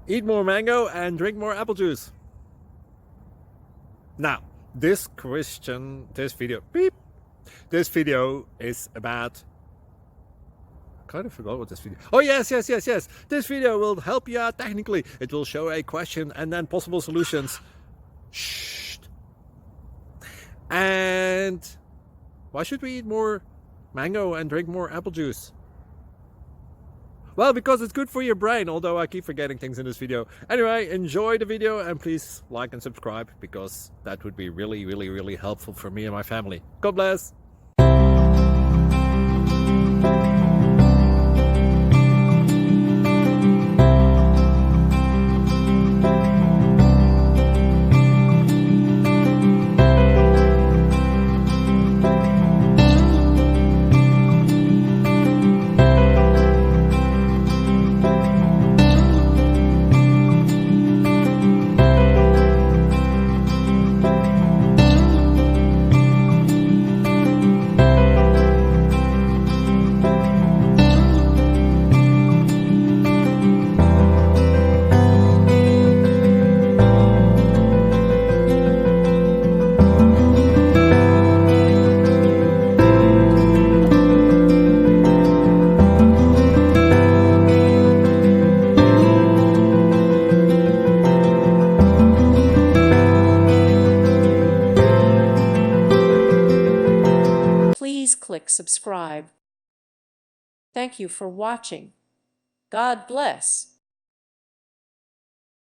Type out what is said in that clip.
Eat more mango and drink more apple juice. Now, this video is about, kind of forgot what this video. Oh, yes. This video will help you out technically. It will show a question and then possible solutions. Shh. And why should we eat more mango and drink more apple juice? Well, because it's good for your brain, although I keep forgetting things in this video. Anyway, enjoy the video and please like and subscribe, because that would be really helpful for me and my family. God bless. Please click subscribe. Thank you for watching. God bless.